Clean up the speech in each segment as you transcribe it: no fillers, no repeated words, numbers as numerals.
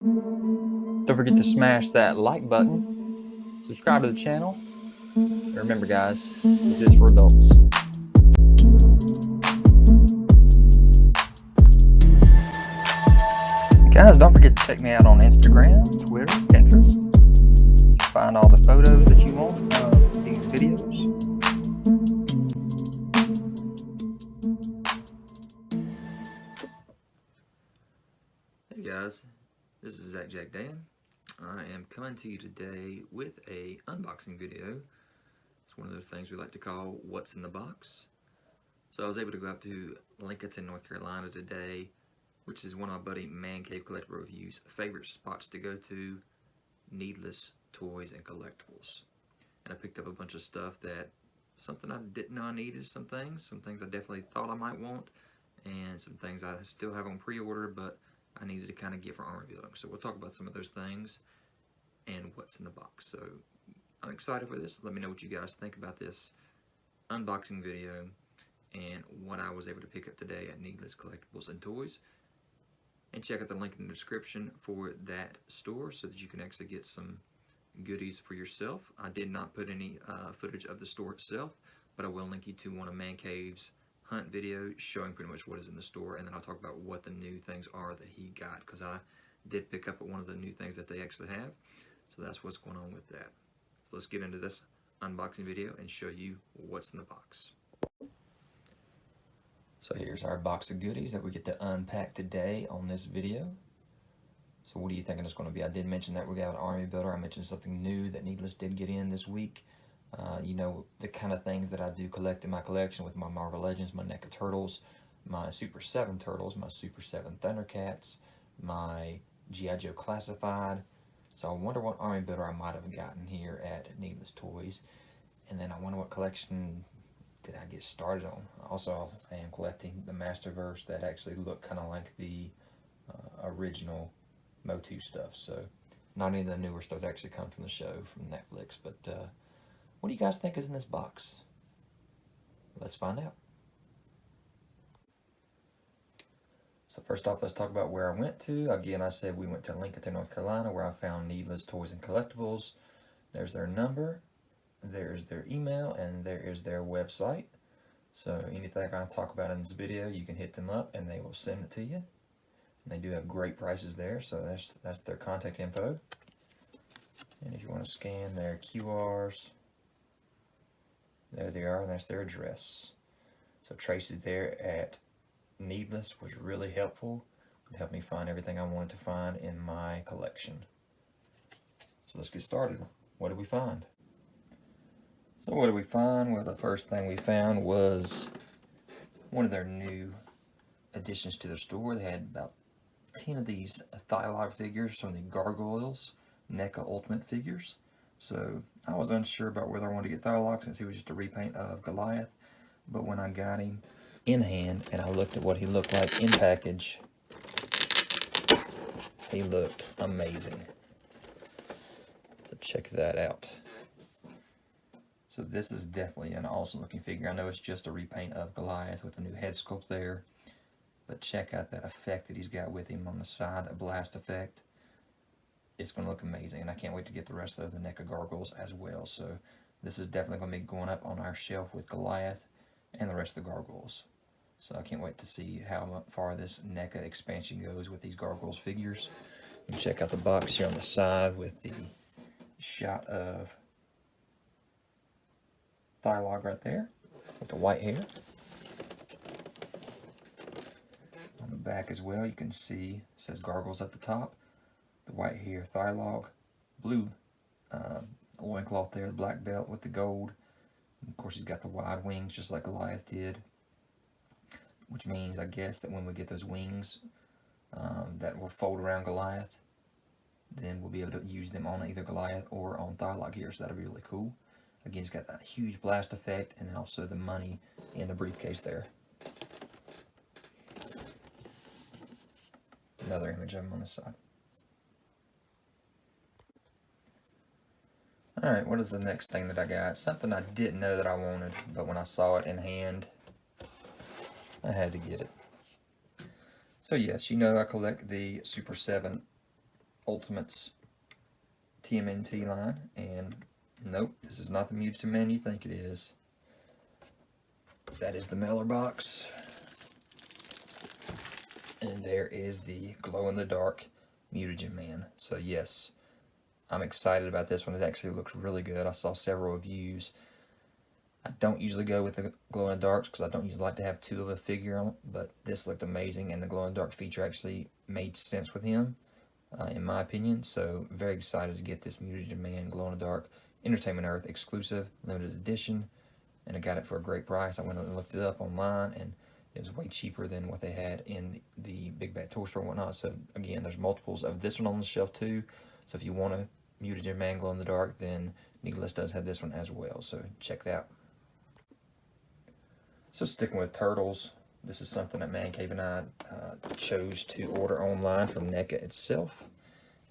Don't forget to smash that like button, subscribe to the channel, and remember guys, this is for adults. Guys, don't forget to check me out on Instagram, Twitter, Pinterest. You can find all the photos that you want of these videos. Hey guys, this is ZacJacDan. I am coming to you today with a unboxing video. It's one of those things we like to call what's in the box. So I was able to go out to Lincoln, North Carolina today, which is one of my buddy ManCave Collectible Reviews' favorite spots to go to, needless toys and collectibles. And I picked up a bunch of stuff that, something I didn't know I needed, some things I definitely thought I might want, and some things I still have on pre-order, but I needed to kind of get for armor building. So we'll talk about some of those things and what's in the box. So I'm excited for this. Let me know what you guys think about this unboxing video and what I was able to pick up today at Needless Collectibles and Toys. And check out the link in the description for that store so that you can actually get some goodies for yourself. I did not put any footage of the store itself, but I will link you to one of ManCave's hunt video showing pretty much what is in the store, and then I'll talk about what the new things are that he got, because I did pick up one of the new things that they actually have. So that's what's going on with that. So let's get into this unboxing video and show you what's in the box. So here's our box of goodies that we get to unpack today on this video. So what are you thinking it's going to be? I did mention that we got an army builder. I mentioned something new that Needless did get in this week. You know, the kind of things that I do collect in my collection with my Marvel Legends, my NECA Turtles, my Super 7 Turtles, my Super 7 Thundercats, my G.I. Joe Classified. So I wonder what army builder I might have gotten here at Needless Toys. And then I wonder what collection did I get started on. Also, I am collecting the Masterverse that actually look kind of like the original MOTU stuff. So not any of the newer stuff that actually come from the show from Netflix, but what do you guys think is in this box? Let's find out. So first off, let's talk about where I went to. Again, I said we went to Lincoln, North Carolina, where I found Needless Toys and Collectibles. There's their number, there's their email, and there is their website. So anything I talk about in this video, you can hit them up and they will send it to you. And they do have great prices there, so that's their contact info. And if you want to scan their QRs, there they are, and that's their address. So Tracy there at Needless was really helpful. It helped me find everything I wanted to find in my collection. So let's get started. What did we find? So what did we find? Well, the first thing we found was one of their new additions to their store. They had about 10 of these Thylark figures from the Gargoyles NECA Ultimate figures. So I was unsure about whether I wanted to get Thylark since he was just a repaint of Goliath. But when I got him in hand and I looked at what he looked like in package, he looked amazing. So check that out. So this is definitely an awesome looking figure. I know it's just a repaint of Goliath with a new head sculpt there, but check out that effect that he's got with him on the side, that blast effect. It's going to look amazing, and I can't wait to get the rest of the NECA Gargoyles as well. So this is definitely going to be going up on our shelf with Goliath and the rest of the Gargoyles. So I can't wait to see how far this NECA expansion goes with these Gargoyles figures. And check out the box here on the side with the shot of Thylark right there with the white hair. On the back as well, you can see it says Gargoyles at the top. The white hair Thylark, blue loincloth there, the black belt with the gold. And of course, he's got the wide wings just like Goliath did, which means, I guess, that when we get those wings that will fold around Goliath, then we'll be able to use them on either Goliath or on Thylark here, so that'll be really cool. Again, he's got that huge blast effect, and then also the money in the briefcase there. Another image of him on this side. Alright, what is the next thing that I got? Something I didn't know that I wanted, but when I saw it in hand, I had to get it. So yes, you know I collect the Super 7 Ultimates TMNT line, and nope, this is not the MOTU TMNT you think it is. That is the mailer box, and there is the glow-in-the-dark Mutagen Man. So yes, I'm excited about this one. It actually looks really good. I saw several reviews. I don't usually go with the glow-in-the-darks because I don't usually like to have two of a figure on it, but this looked amazing, and the glow-in-the-dark feature actually made sense with him, in my opinion. So very excited to get this Mutagen Man glow-in-the-dark Entertainment Earth exclusive limited edition, and I got it for a great price. I went and looked it up online, and it was way cheaper than what they had in the Big Bad Toy Store and whatnot. So again, there's multiples of this one on the shelf too. So if you want a Mutagen Man glow in the dark, then Needless does have this one as well. So check that out. So sticking with turtles, this is something that ManCave and I chose to order online from NECA itself.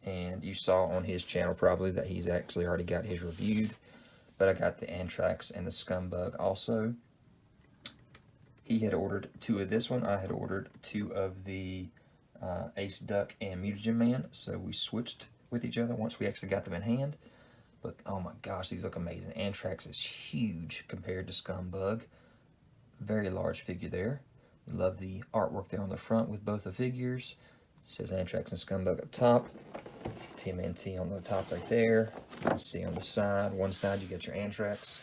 And you saw on his channel probably that he's actually already got his reviewed. But I got the Antrax and the Scumbug also. He had ordered two of this one. I had ordered two of the Ace Duck and Mutagen Man. So we switched with each other once we actually got them in hand. But oh my gosh, these look amazing. Antrax is huge compared to Scumbug. Very large figure there. Love the artwork there on the front with both the figures. It says Antrax and Scumbug up top. TMNT on the top right there. You can see on the side. One side you got your Antrax.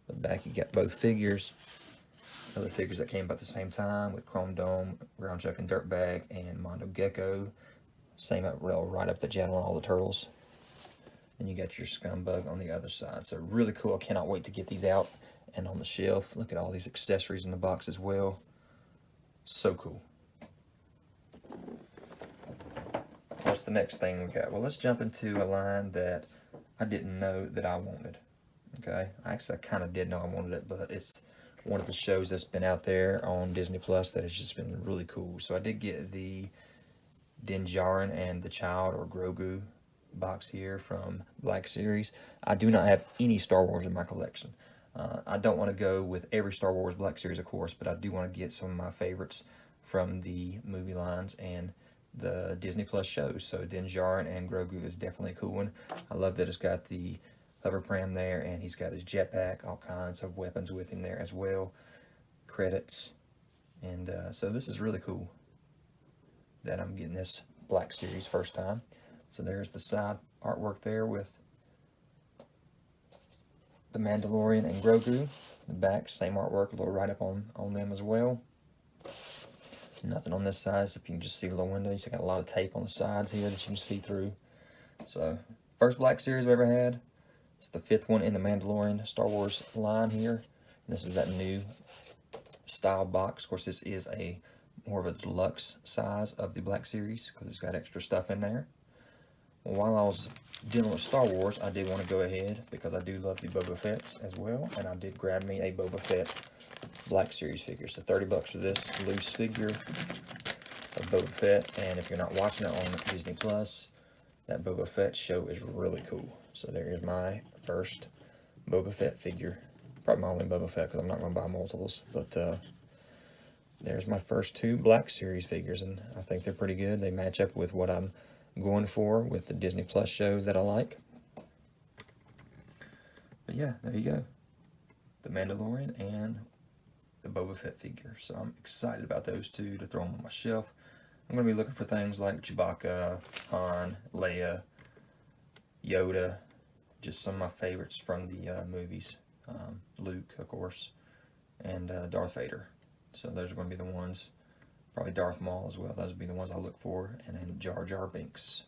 The back you got both figures. Other figures that came about the same time with Chrome Dome, Ground Chuck and Dirtbag, and Mondo Gecko. Same right up the jet on all the turtles. And you got your Scumbug on the other side. So really cool. I cannot wait to get these out and on the shelf. Look at all these accessories in the box as well. So cool. What's the next thing we got? Well, let's jump into a line that I didn't know that I wanted. Okay, actually I kind of did know I wanted it, but it's one of the shows that's been out there on Disney Plus that has just been really cool. So I did get the Din Djarin and the Child, or Grogu, box here from Black Series. I do not have any Star Wars in my collection. I don't want to go with every Star Wars Black Series, of course, but I do want to get some of my favorites from the movie lines and the Disney Plus shows. So Din Djarin and Grogu is definitely a cool one. I love that it's got the hover pram there, and he's got his jetpack, all kinds of weapons with him there as well. Credits. And so this is really cool that I'm getting this Black Series first time. So there's the side artwork there with the Mandalorian and Grogu. The back, same artwork, a little write-up on them as well. Nothing on this side, so you can just see the little window. You've got a lot of tape on the sides here that you can see through. So, first Black Series I've ever had. It's the 5th one in the Mandalorian Star Wars line here. And this is that new style box. Of course, this is a more of a deluxe size of the Black Series because it's got extra stuff in there. Well, while I was dealing with Star Wars, I did want to go ahead because I do love the Boba Fett's as well, and I did grab me a Boba Fett Black Series figure. So $30 for this loose figure of Boba Fett, and if you're not watching it on Disney Plus, that Boba Fett show is really cool. So there is my first Boba Fett figure. Probably my only Boba Fett because I'm not going to buy multiples, but there's my first 2 Black Series figures, and I think they're pretty good. They match up with what I'm going for with the Disney Plus shows that I like. But yeah, there you go. The Mandalorian and the Boba Fett figure. So I'm excited about those 2 to throw them on my shelf. I'm going to be looking for things like Chewbacca, Han, Leia, Yoda, just some of my favorites from the movies. Luke, of course, and Darth Vader. So those are going to be the ones. Probably Darth Maul as well. Those would be the ones I look for. And then Jar Jar Binks.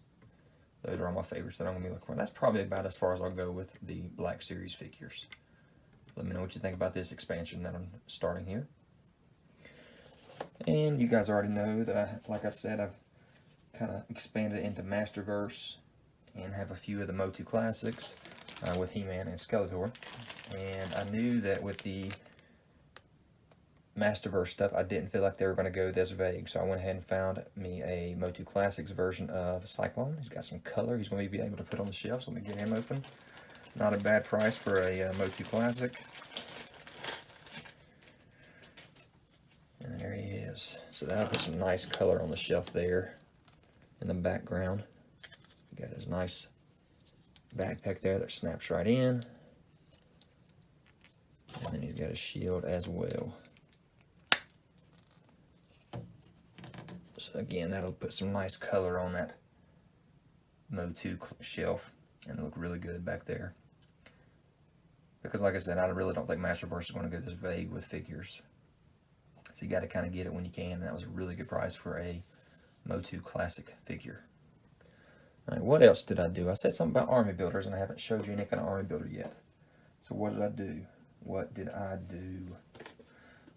Those are all my favorites that I'm going to be looking for. That's probably about as far as I'll go with the Black Series figures. Let me know what you think about this expansion that I'm starting here. And you guys already know that, like I said, I've kind of expanded into Masterverse and have a few of the MOTU classics with He-Man and Skeletor. And I knew that with the Masterverse stuff, I didn't feel like they were going to go this vague, so I went ahead and found me a MOTU Classics version of Cyclone. He's got some color he's going to be able to put on the shelf, so let me get him open. Not a bad price for a MOTU Classic. And there he is. So that'll put some nice color on the shelf there in the background. Got his nice backpack there that snaps right in. And then he's got his shield as well. So again, that'll put some nice color on that MOTU shelf and look really good back there. Because like I said, I really don't think Masterverse is going to go this vague with figures. So you got to kind of get it when you can. And that was a really good price for a MOTU Classic figure. All right, what else did I do? I said something about army builders, and I haven't showed you any kind of army builder yet. So what did I do? What did I do?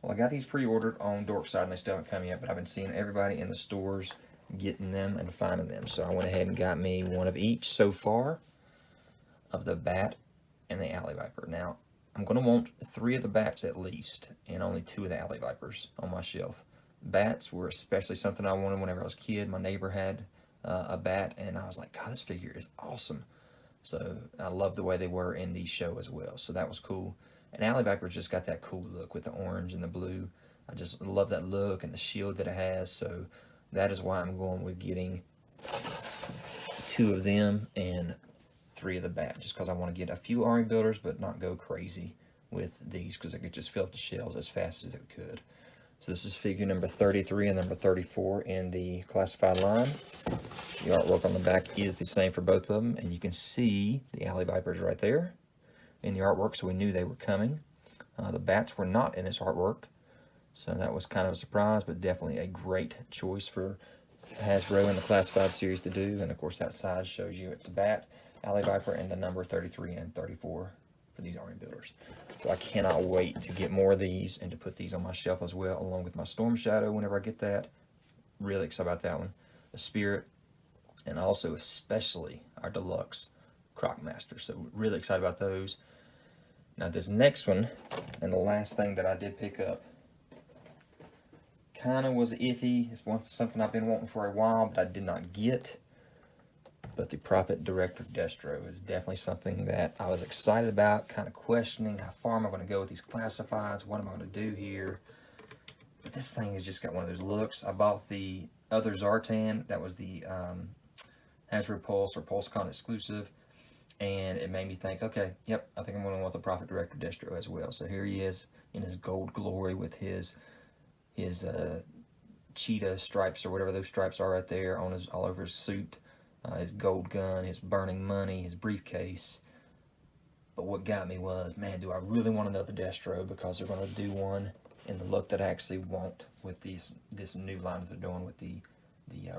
Well, I got these pre-ordered on Dorkside, and they still haven't come yet, but I've been seeing everybody in the stores getting them and finding them. So I went ahead and got me one of each so far of the Bat and the Alley Viper. Now, I'm going to want 3 of the Bats at least, and only 2 of the Alley Vipers on my shelf. Bats were especially something I wanted whenever I was a kid. My neighbor had a Bat, and I was like, God, this figure is awesome. So I love the way they were in the show as well. So that was cool. And Alley Viper's just got that cool look with the orange and the blue. I just love that look and the shield that it has. So that is why I'm going with getting 2 of them and 3 of the Bat, just because I want to get a few army builders, but not go crazy with these, because I could just fill up the shelves as fast as it could. So this is figure number 33 and number 34 in the classified line. The artwork on the back is the same for both of them, and you can see the Alley Vipers right there in the artwork, so we knew they were coming. The Bats were not in this artwork, so that was kind of a surprise, but definitely a great choice for Hasbro in the classified series to do. And of course that side shows you it's a Bat, Alley Viper, and the number 33 and 34 for these army builders. So I cannot wait to get more of these and to put these on my shelf as well, along with my Storm Shadow whenever I get that. Really excited about that one. The Spirit, and also especially our deluxe Croc Master. So really excited about those. Now this next one, and the last thing that I did pick up, kind of was iffy. It's something I've been wanting for a while, but I did not get. But the Prophet Director Destro is definitely something that I was excited about, kind of questioning how far am I going to go with these classifieds, what am I going to do here. But this thing has just got one of those looks. I bought the other Zartan, that was the Hasbro Pulse or PulseCon exclusive, and it made me think, okay, yep, I think I'm going to want the Prophet Director Destro as well. So here he is in his gold glory with his cheetah stripes, or whatever those stripes are right there on his, all over his suit. His gold gun, his burning money, his briefcase. But what got me was, man, do I really want another Destro, because they're going to do one in the look that I actually want with this new line that they're doing with the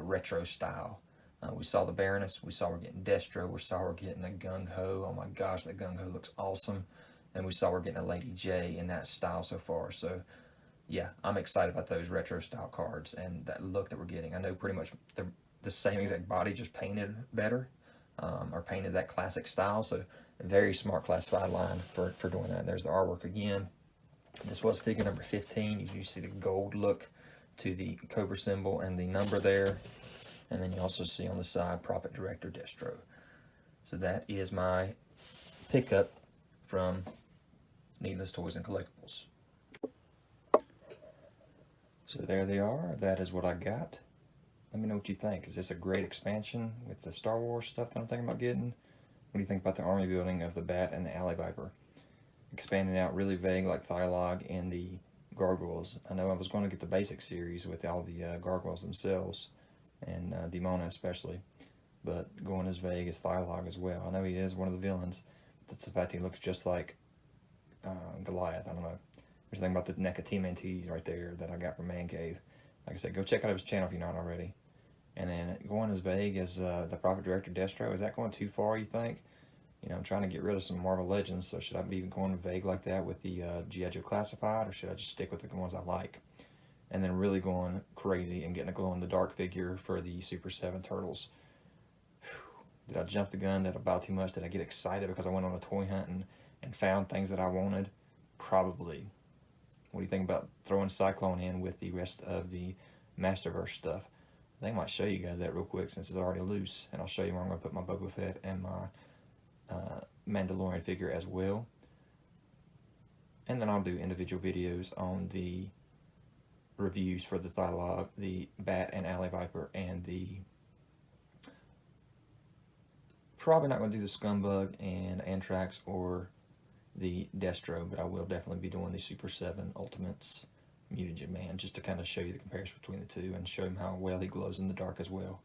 retro style. We saw the Baroness, we saw we're getting Destro, we saw we're getting a Gung Ho. Oh my gosh, that Gung Ho looks awesome. And we saw we're getting a Lady J in that style so far. So yeah, I'm excited about those retro style cards and that look that we're getting. I know pretty much they're the same exact body, just painted better, or painted that classic style. So a very smart classified line for doing that. There's the artwork again. This was figure number 15. You see the gold look to the Cobra symbol and the number there. And then you also see on the side Prophet Director Destro. So that is my pickup from Needless Toys and Collectibles. So there they are. That is what I got. Let me know what you think. Is this a great expansion with the Star Wars stuff that I'm thinking about getting? What do you think about the army building of the Bat and the Alley Viper? Expanding out really vague like Thylag and the Gargoyles. I know I was going to get the basic series with all the Gargoyles themselves, and Demona especially, but going as vague as Thylag as well. I know he is one of the villains. That's the fact he looks just like Goliath. I don't know. There's a thing about the neck of TMNT right there that I got from ManCave. Like I said, go check out his channel if you're not already. And then going as vague as the Prophet Director Destro, is that going too far, you think? You know, I'm trying to get rid of some Marvel Legends, so should I be going vague like that with the G.I. Joe Classified, or should I just stick with the ones I like? And then really going crazy and getting a glow-in-the-dark figure for the Super 7 Turtles. Whew. Did I jump the gun? Did I buy too much? Did I get excited because I went on a toy hunt and found things that I wanted? Probably. What do you think about throwing Cyclone in with the rest of the Masterverse stuff? I think I might show you guys that real quick since it's already loose. And I'll show you where I'm going to put my Boba Fett and my Mandalorian figure as well. And then I'll do individual videos on the reviews for the Thylag, the Bat and Alley Viper, and the probably not going to do the Scumbug and Antrax or the Destro, but I will definitely be doing the Super 7 Ultimates Mutagen Man, just to kind of show you the comparison between the two and show him how well he glows in the dark as well.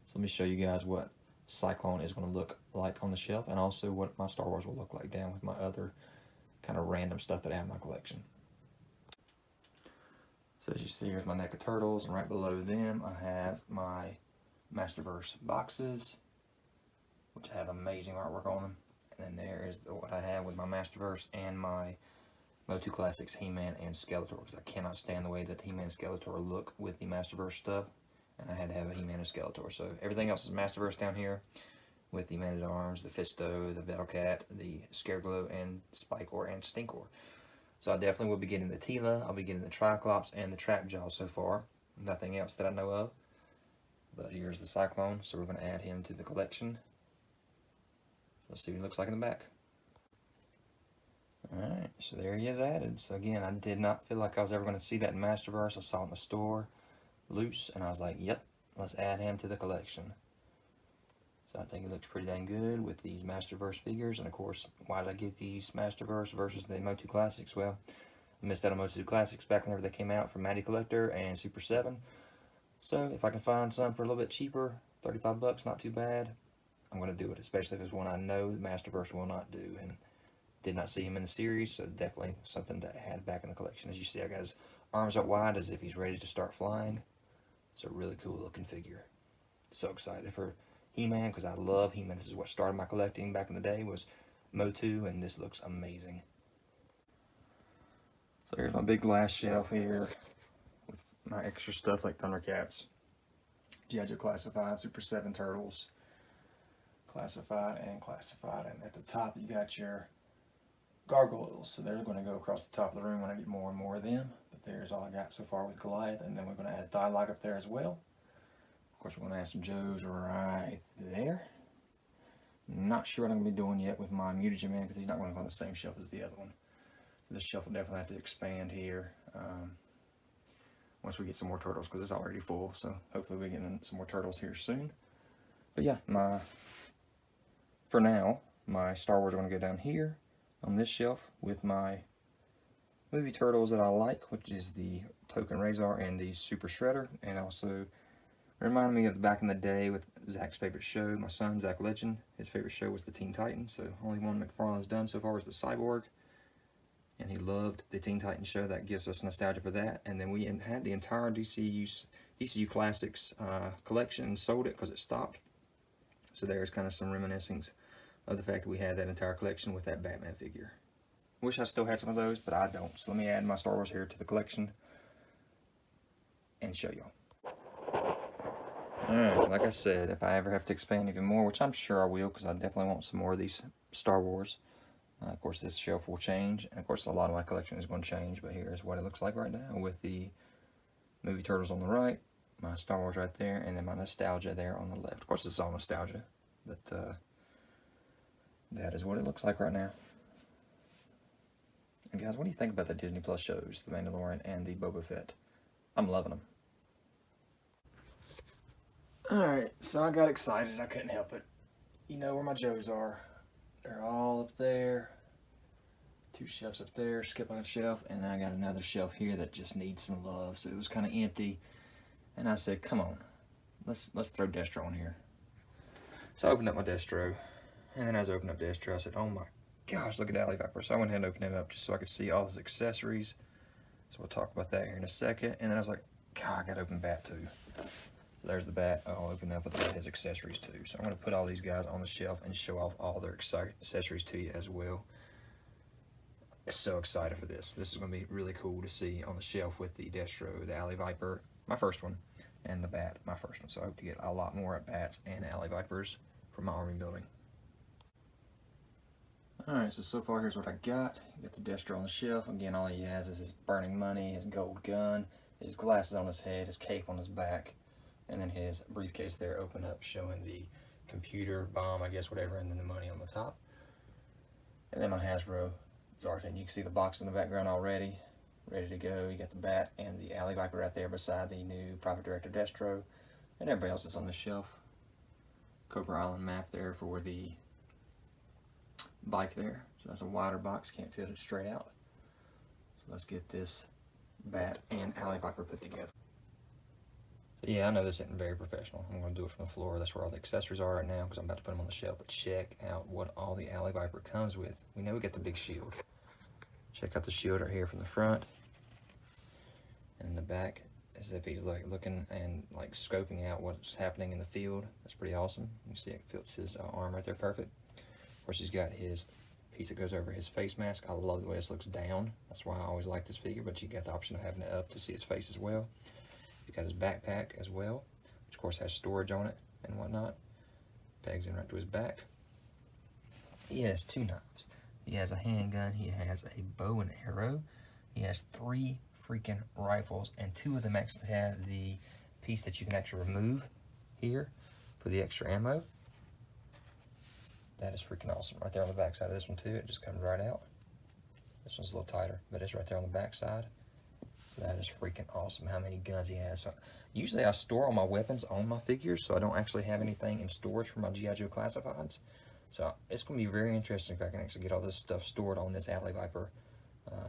So let me show you guys what Cyclone is going to look like on the shelf, and also what my Star Wars will look like down with my other kind of random stuff that I have in my collection. So as you see, here's my NECA of turtles, and right below them I have my Masterverse boxes, which have amazing artwork on them. And then there is what I have with my Masterverse and my MOTU Classics He-Man and Skeletor, because I cannot stand the way that He-Man and Skeletor look with the Masterverse stuff, and I had to have a He-Man and Skeletor. So everything else is Masterverse down here, with the Man-at-Arms, the Fisto, the Battlecat, the Scareglow, and Spikor and Stinkor. So I definitely will be getting the Tila, I'll be getting the Triclops, and the Trapjaw so far. Nothing else that I know of. But here's the Cyclone, so we're going to add him to the collection. Let's see what he looks like in the back. Alright, so there he is added. So again, I did not feel like I was ever going to see that in Masterverse. I saw it in the store, loose, and I was like, yep, let's add him to the collection. So I think he looks pretty dang good with these Masterverse figures. And of course, why did I get these Masterverse versus the MOTU Classics? Well, I missed out on MOTU Classics back whenever they came out from b.a.t Collector and Super 7. So if I can find some for a little bit cheaper, 35 bucks, not too bad, I'm going to do it, especially if it's one I know the Masterverse will not do, and did not see him in the series, so definitely something to add back in the collection. As you see, I got his arms out wide as if he's ready to start flying. It's a really cool looking figure. So excited for He-Man, because I love He-Man. This is what started my collecting back in the day, was MOTU, and this looks amazing. So here's my big glass shelf here with my extra stuff like Thundercats, G.I. Joe Classified, Super 7 Turtles, Classified and Classified, and at the top you got your Gargoyles, so they're going to go across the top of the room when I get more and more of them, but there's all I got so far with Goliath, and then we're going to add Thylac up there as well. Of course, we're going to add some Joes right there. Not sure what I'm going to be doing yet with my Mutagen Man, because he's not going to go on the same shelf as the other one. So this shelf will definitely have to expand here once we get some more turtles, because it's already full, so hopefully we get some more turtles here soon. But yeah, for now, my Star Wars are going to go down here on this shelf with my movie turtles that I like, which is the Token Razor and the Super Shredder, and also remind me of back in the day with Zach's favorite show, my son, Zach Legend. His favorite show was the Teen Titans, so only one McFarlane's done so far was the Cyborg, and he loved the Teen Titans show. That gives us nostalgia for that. And then we had the entire DCU Classics collection and sold it because it stopped. So there's kind of some reminiscence of the fact that we had that entire collection with that Batman figure. Wish I still had some of those, but I don't. So let me add my Star Wars here to the collection and show y'all. Alright, like I said, if I ever have to expand even more, which I'm sure I will, because I definitely want some more of these Star Wars. Of course, this shelf will change, and of course, a lot of my collection is going to change, but here's what it looks like right now with the movie turtles on the right, my Star Wars right there, and then my nostalgia there on the left. Of course, it's all nostalgia, but that is what it looks like right now. And guys, what do you think about the Disney Plus shows, The Mandalorian and the Boba Fett? I'm loving them. Alright, so I got excited. I couldn't help it. You know where my Joes are. They're all up there. Two shelves up there, skip on a shelf, and then I got another shelf here that just needs some love. So it was kind of empty. And I said, come on, let's throw Destro in here. So I opened up my Destro. And then as I opened up Destro, I said, oh my gosh, look at Alley Viper. So I went ahead and opened him up just so I could see all his accessories. So we'll talk about that here in a second. And then I was like, God, I gotta open B.a.t too. So there's the B.a.t. I'll open up with his accessories too. So I'm gonna put all these guys on the shelf and show off all their accessories to you as well. So excited for this. This is gonna be really cool to see on the shelf with the Destro, the Alley Viper, my first one, and the B.a.t, my first one. So I hope to get a lot more at B.a.t and Alley Vipers for my army building. Alright, so far here's what I got. You got the Destro on the shelf. Again, all he has is his burning money, his gold gun, his glasses on his head, his cape on his back, and then his briefcase there open up showing the computer, bomb, I guess, whatever, and then the money on the top. And then my Hasbro Zartan. You can see the box in the background already, ready to go. You got the B.a.t and the Alley Viper right there beside the new Private Director Destro, and everybody else is on the shelf. Cobra Island map there for the bike there. So that's a wider box, can't fit it straight out. So let's get this B.a.t and Alley Viper put together. So yeah, I know this isn't very professional. I'm going to do it from the floor. That's where all the accessories are right now because I'm about to put them on the shelf. But check out what all the Alley Viper comes with. We know we got the big shield. Check out the shield right here from the front. And in the back, as if he's like looking and like scoping out what's happening in the field. That's pretty awesome. You see it fits his arm right there perfect. Of course, he's got his piece that goes over his face mask. I love the way this looks down. That's why I always like this figure, but you got the option of having it up to see his face as well. He's got his backpack as well, which of course has storage on it and whatnot. Pegs in right to his back. He has 2 knives. He has a handgun, he has a bow and arrow. He has 3 freaking rifles, and 2 of them actually have the piece that you can actually remove here for the extra ammo. That is freaking awesome. Right there on the back side of this one too, it just comes right out. This one's a little tighter, but it's right there on the back side. So that is freaking awesome how many guns he has. So usually I store all my weapons on my figures, so I don't actually have anything in storage for my G.I. Joe classifieds. So it's going to be very interesting if I can actually get all this stuff stored on this Alley Viper.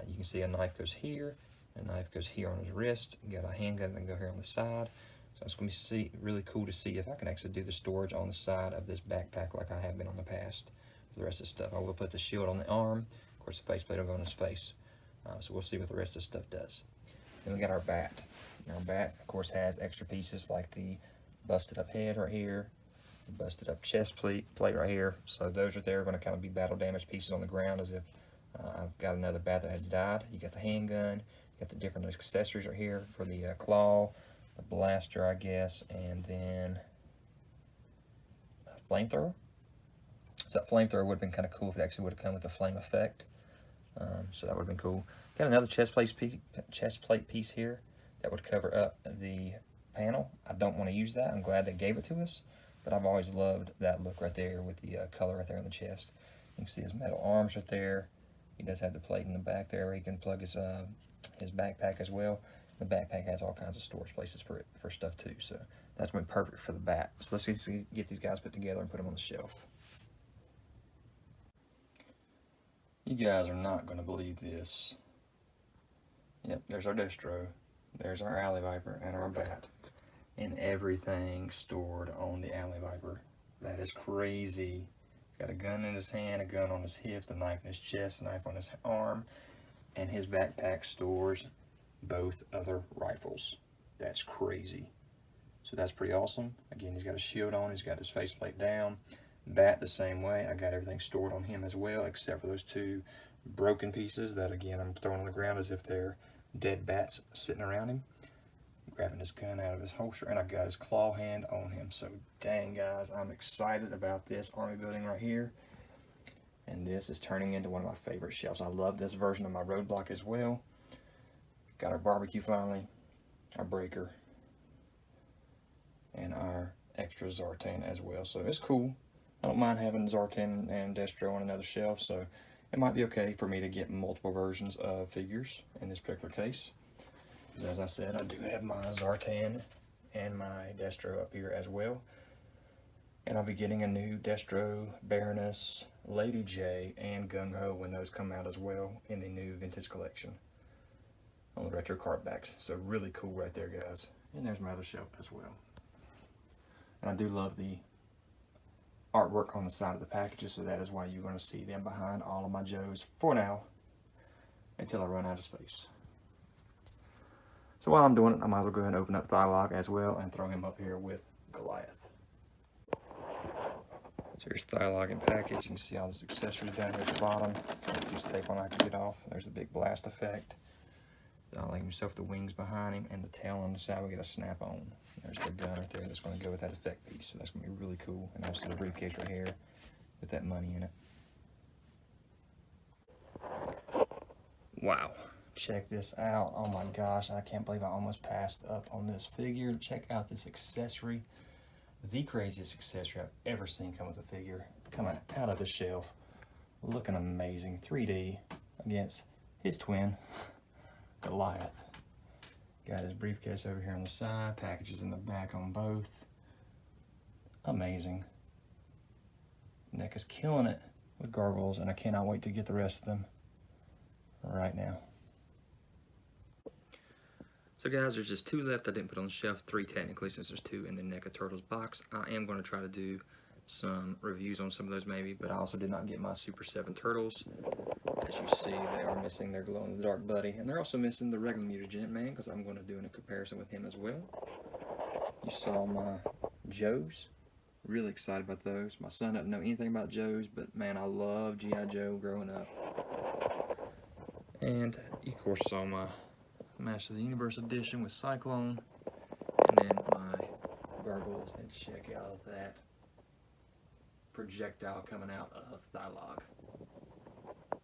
You can see a knife goes here, a knife goes here on his wrist. You got a handgun that can go here on the side. So it's going to be really cool to see if I can actually do the storage on the side of this backpack like I have been on the past. For the rest of the stuff, I will put the shield on the arm. Of course, the faceplate will go on his face. So we'll see what the rest of the stuff does. Then we got our B.a.t. Our B.a.t, of course, has extra pieces like the busted up head right here, the busted up chest plate right here. So those right there are going to kind of be battle damage pieces on the ground, as if I've got another B.a.t that had died. You got the handgun, you got the different accessories right here for the claw, the blaster, I guess, and then a flamethrower. So that flamethrower would have been kind of cool if it actually would have come with the flame effect. So that would have been cool. Got another chest plate piece here that would cover up the panel. I don't want to use that. I'm glad they gave it to us, but I've always loved that look right there with the color right there on the chest. You can see his metal arms right there. He does have the plate in the back there where he can plug his backpack as well. The backpack has all kinds of storage places for stuff too, so that's been perfect for the B.a.t. So let's get these guys put together and put them on the shelf. You guys are not going to believe this. Yep, there's our Destro, there's our Alley Viper, and our B.a.t. And everything stored on the Alley Viper. That is crazy. He's got a gun in his hand, a gun on his hip, the knife in his chest, a knife on his arm, and his backpack stores both other rifles. That's crazy. So that's pretty awesome. Again, he's got a shield on, he's got his faceplate down. B.a.t the same way. I got everything stored on him as well, except for those 2 broken pieces that, again, I'm throwing on the ground as if they're dead bats sitting around him. Grabbing his gun out of his holster, and I got his claw hand on him. So dang, guys, I'm excited about this army building right here. And this is turning into one of my favorite shelves. I love this version of my roadblock as well. Got our barbecue finally, our breaker, and our extra Zartan as well. So it's cool. I don't mind having Zartan and Destro on another shelf, so it might be okay for me to get multiple versions of figures in this particular case. Because as I said, I do have my Zartan and my Destro up here as well. And I'll be getting a new Destro, Baroness, Lady J, and Gung Ho when those come out as well in the new vintage collection on the retro cart backs. So really cool right there, guys. And there's my other shelf as well. And I do love the artwork on the side of the packages, so that is why you're going to see them behind all of my Joes for now until I run out of space. So while I'm doing it, I might as well go ahead and open up Thylock as well and throw him up here with Goliath. So here's Thylock in package. You can see all those accessories down here at the bottom. Just tape on I can get off. There's the big blast effect. Like himself, the wings behind him, and the tail on the side we get a snap on. There's the gun right there that's going to go with that effect piece. So that's going to be really cool. And also the briefcase right here with that money in it. Wow. Check this out. Oh my gosh, I can't believe I almost passed up on this figure. Check out this accessory. The craziest accessory I've ever seen come with a figure. Coming out of the shelf. Looking amazing. 3D against his twin, Goliath. Got his briefcase over here on the side. Packages in the back on both. Amazing. NECA's killing it with gargoyles, and I cannot wait to get the rest of them right now. So guys, there's just 2 left I didn't put on the shelf, 3 technically, since there's 2 in the NECA Turtles box. I am going to try to do some reviews on some of those maybe, but I also did not get my Super 7 Turtles. As you see, they are missing their glow-in-the-dark buddy, and they're also missing the regular Mutagenic Man, because I'm going to do a comparison with him as well. You saw my Joes. Really excited about those. My son doesn't know anything about Joes, but man, I love G.I. Joe growing up. And you of course saw my Master of the Universe edition with Cyclone, and then my Gargoyles, and check out that projectile coming out of Thylaug.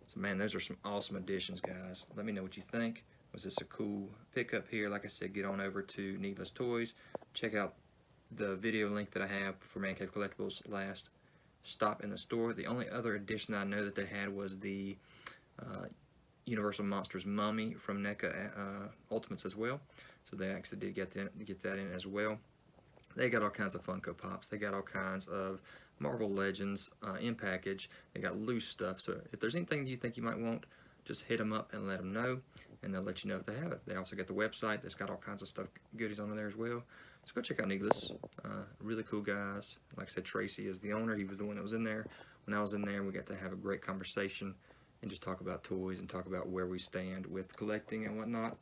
So man, those are some awesome additions, guys. Let me know what you think. Was this a cool pickup here? Like I said, get on over to Needless Toys. Check out the video link that I have for ManCave Collectibles last stop in the store. The only other addition I know that they had was the Universal Monsters Mummy from NECA Ultimates as well. So they actually did get that in as well. They got all kinds of Funko Pops. They got all kinds of Marvel Legends in package. They got loose stuff. So if there's anything you think you might want, just hit them up and let them know, and they'll let you know if they have it. They also got the website that's got all kinds of stuff, goodies on there as well. So go check out Needless. Really cool guys. Like I said, Tracy is the owner. He was the one that was in there. When I was in there, we got to have a great conversation and just talk about toys and talk about where we stand with collecting and whatnot.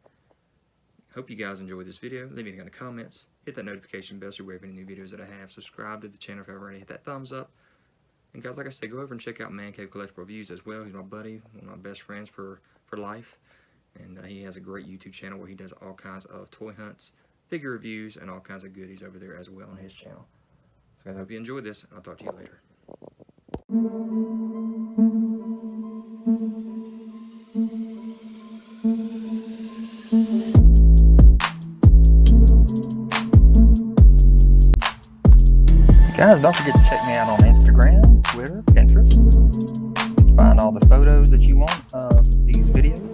Hope you guys enjoyed this video. Leave me in the comments. Hit that notification bell so you're aware of any new videos that I have. Subscribe to the channel if you haven't already. Hit that thumbs up. And guys, like I said, go over and check out ManCave Collectible Reviews as well. He's my buddy, one of my best friends for life. And he has a great YouTube channel where he does all kinds of toy hunts, figure reviews, and all kinds of goodies over there as well on his channel. So guys, I hope you enjoyed this, and I'll talk to you later. Guys, don't forget to check me out on Instagram, Twitter, Pinterest to find all the photos that you want of these videos.